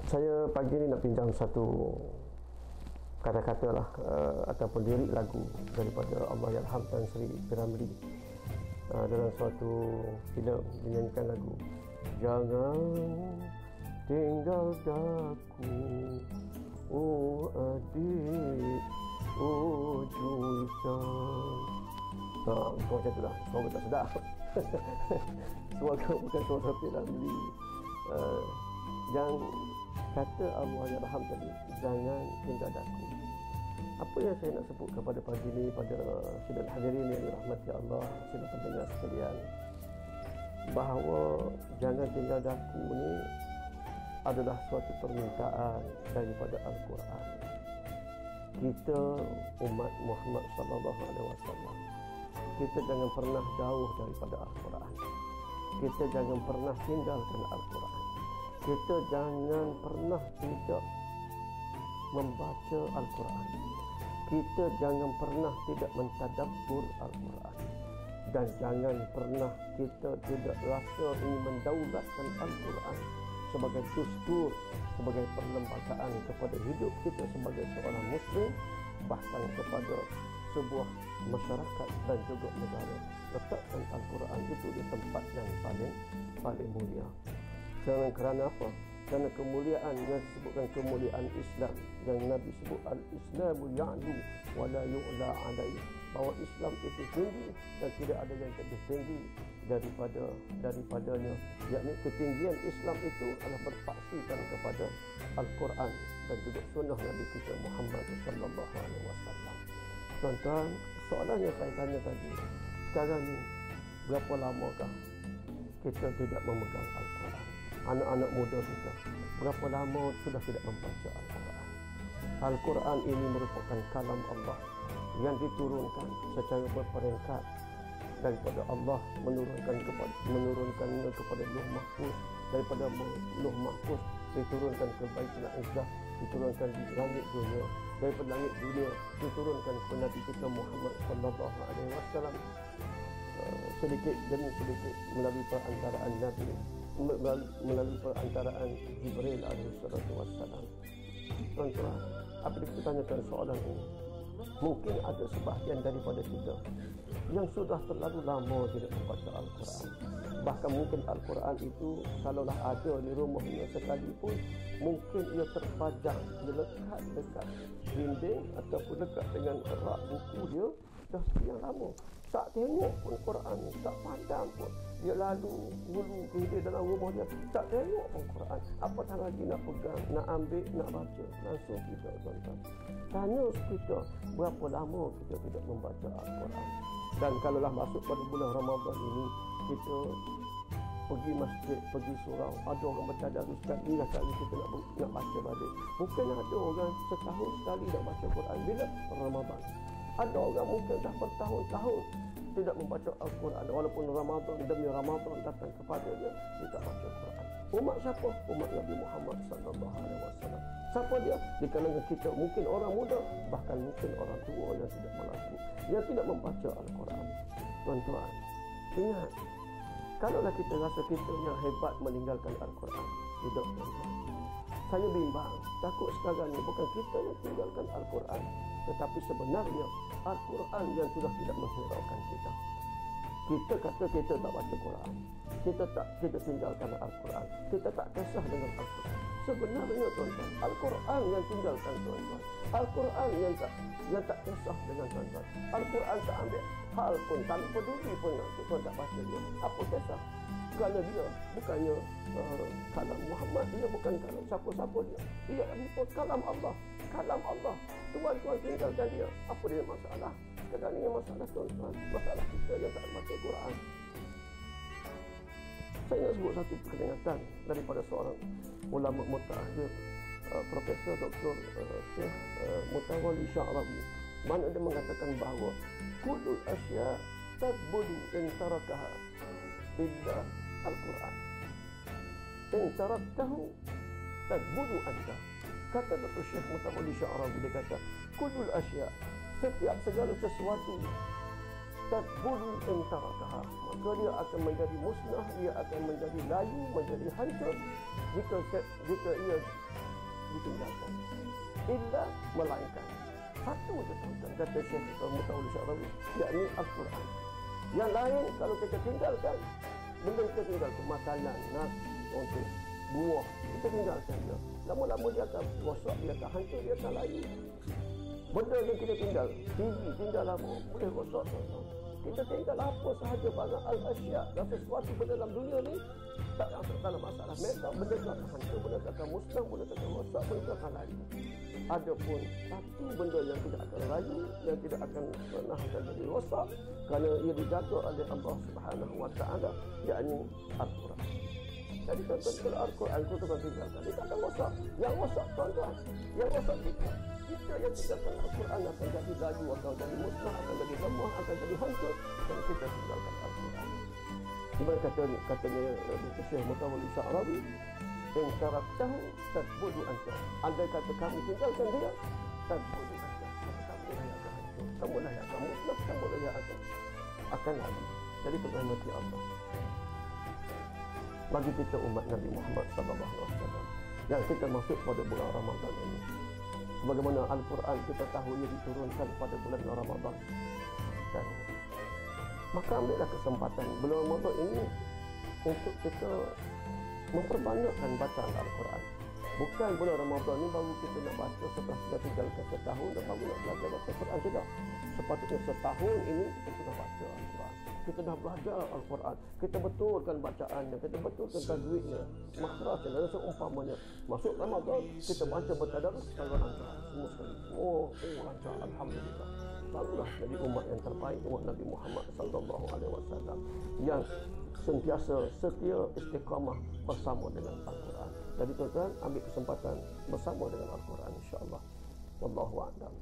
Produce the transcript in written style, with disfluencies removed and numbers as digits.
Saya pagi ni nak pinjam satu kata-kata lah ataupun lirik lagu daripada Allahyarham Tan Sri P.Ramlee dalam suatu filem dinyanyikan lagu Jangan tinggalkanku, oh adik, oh Juwita. Kau macam tu lah, suara tak sedap. Suara bukan suara P.Ramlee. Yang kata Allahyarham tadi, jangan tinggalkanku. Apa yang saya nak sebut kepada pagi ni pada sidang hadirin yang dirahmati Allah, sidang pendengar sekalian, bahawa jangan tinggalkanku ni adalah suatu permintaan daripada Al-Quran. Kita umat Muhammad sallallahu alaihi wasallam, kita jangan pernah jauh daripada Al-Quran. Kita jangan pernah tinggalkan Al-Quran. Kita jangan pernah tidak membaca Al-Quran. Kita jangan pernah tidak mentadabbur Al-Quran. Dan jangan pernah kita tidak rasa ingin mendaulatkan Al-Quran sebagai dustur, sebagai perlembagaan kepada hidup kita sebagai seorang Muslim, bahkan kepada sebuah masyarakat dan juga negara. Letakkan Al-Quran itu di tempat yang paling mulia. Kerana apa? Kerana kemuliaan yang disebutkan kemuliaan Islam, yang Nabi sebut al-Islamu ya'lu wa la yu'la alaihi, bahawa Islam itu tinggi dan tidak ada yang lebih tinggi daripadanya, yakni ketinggian Islam itu adalah berpaksikan kepada Al-Quran dan juga sunnah Nabi kita Muhammad sallallahu alaihi wasallam. Tuan-tuan, soalan yang saya tanya tadi, sekarang ni berapa lamakah kita tidak memegang Al-Quran? Anak-anak muda kita, berapa lama sudah tidak membaca Al-Quran? Al-Quran ini merupakan kalam Allah yang diturunkan secara berperingkat daripada Allah, menurunkannya kepada Lauh Mahfuz, daripada Lauh Mahfuz diturunkan ke Baitul Izzah, diturunkan di langit dunia, daripada langit dunia diturunkan kepada Nabi kita Muhammad sallallahu alaihi wasallam, sedikit demi sedikit melalui perantaraan Nabi, melalui perantaraan Jibril alaihi wassalam. Tuan-tuan, apabila kita tanyakan soalan ini, mungkin ada sebahagian daripada kita yang sudah terlalu lama tidak membaca Al-Quran. Bahkan mungkin Al-Quran itu kalaulah ada di rumahnya sekalipun, mungkin ia terpajang, ia lekat dekat dinding ataupun dekat dengan rak buku dia dah sekian lama. Tak tengok pun Quran, tak pandang pun. Dia lalu hulu ke dalam rumah dia, tak tengok pun Quran. Apatah lagi nak pegang, nak ambil, nak baca. Langsung kita, tuan-tuan, tanya kita berapa lama kita tidak membaca Al-Quran. Dan kalaulah masuk pada bulan Ramadan ini, kita pergi masjid, pergi surau, ada orang bertadarus sekali kita nak baca balik. Mungkin ada orang setahun sekali nak baca Quran bila Ramadan. Ada orang mungkin dah bertahun-tahun tidak membaca Al-Quran, walaupun Ramadan demi Ramadan datang kepada dia, dia tak baca Quran. Umat siapa? Umat Nabi Muhammad sallallahu alaihi wasallam. Siapa dia? Di kalangan kita mungkin orang muda, bahkan mungkin orang tua yang tidak mampu, yang tidak membaca Al-Quran. Tuan-tuan, ingat, kalaulah kita rasa kita yang hebat meninggalkan Al-Quran, tidak, tuan-tuan. Saya bimbang, takut sekarang ni bukan kita yang tinggalkan Al-Quran, tetapi sebenarnya Al-Quran yang sudah tidak menghiraukan kita. Kita kata kita tak baca Quran, kita tinggalkan Al-Quran, kita tak kisah dengan Al-Quran. Sebenarnya, tuan-tuan, Al-Quran yang tinggalkan, tuan-tuan. Al-Quran yang tak kisah dengan, tuan-tuan. Al-Quran tak ambil hal pun, tak peduli pun tuan tak baca dia. Apa kisah? Kerana dia bukannya kalam Muhammad, dia bukan kalam siapa-siapa dia. Dia adalah kalam Allah. Kalam Allah. Tuan-tuan tinggalkan dia. Apa dia masalah? Sekarang ni masalah, tuan-tuan, masalah kita yang tak baca Quran. Saya nak sebut satu peringatan daripada seorang ulama mutakhir, Profesor Dr. Syekh Mutawalli Sya'rawi, mana dia mengatakan bahawa kullul asya tadbudu in tarakaha illa Al-Quran. In taraktahu tadbudu anta. Kata Dr. Syekh Mutawalli Sya'rawi, dia kata kullul asya, setiap segala sesuatu, tadbudu in tarakaha, maka dia akan menjadi musnah, dia akan menjadi layu, menjadi hancur jika ia ditinggalkan. Illa melainkan satu je tuan-tuan, kata Syekh Mutawalli Sya'rawi, yakni Al-Quran. Yang lain kalau kita tinggalkan, benda kita tinggalkan, makanan, nasi, untuk buah, kita tinggalkan dia. Lama-lama dia akan rosak, dia akan hancur, dia akan layu. Benda yang kita tinggal, TV tinggal lama, boleh rosak tuan-tuan. Kita tinggal apa sahaja barang al-asya dan sesuatu benda dalam dunia ni tak ada masalah. Memang benda tu akan hancur, benda tu akan musnah, benda tu akan rosak, benda tu akan layu. Adapun satu benda yang tidak akan layu, yang tidak akan pernah akan jadi rosak kerana ia dijaga oleh Allah Subhanahu Wa Taala, yakni Al-Quran. Jadi tuan-tuan, kalau Al-Quran itu tuan tinggalkan, dia tak akan rosak. Yang rosak tuan-tuan, yang rosak kita. Kita yang tinggalkan Al-Quran akan jadi layu, akan jadi musnah, akan jadi lemah, akan jadi hancur. Dan kita tinggalkan Al-Quran. Ibarat katanya Syekh Mutawalli Sya'rawi, in taraktahu tadbudu anta. Andai kata kami tinggalkan dia, tadbudu anta. Kamu lah yang akan hancur, kamu lah yang akan musnah, kamu lah yang akan layu. Jadi perhati Allah. Bagi kita umat Nabi Muhammad SAW yang kita masuk pada bulan Ramadan ini, sebagaimana Al-Quran kita tahu ia diturunkan pada bulan Ramadan, dan maka ambillah kesempatan bulan Ramadan ini untuk kita memperbanyakkan bacaan Al-Quran. Bukan bulan Ramadan ni baru kita nak baca setelah sudah tinggalkan setahun dan baru nak belajar baca Al-Quran. Tidak. Sepatutnya setahun ini kita sudah baca Al-Quran. Kita dah belajar Al-Quran. Kita betulkan bacaannya, kita betulkan tajwidnya, makhrajnya dan seumpamanya. Masuk Ramadan, kita baca bertadarus kalau lancar. Semua sekali. Oh, lancar. Alhamdulillah. Barulah jadi umat yang terbaik, umat Nabi Muhammad SAW yang sentiasa setia istiqamah bersama dengan Al-Quran. Jadi tuan-tuan, ambil kesempatan bersama dengan Al-Quran, insya-Allah. Wallahu a'lam.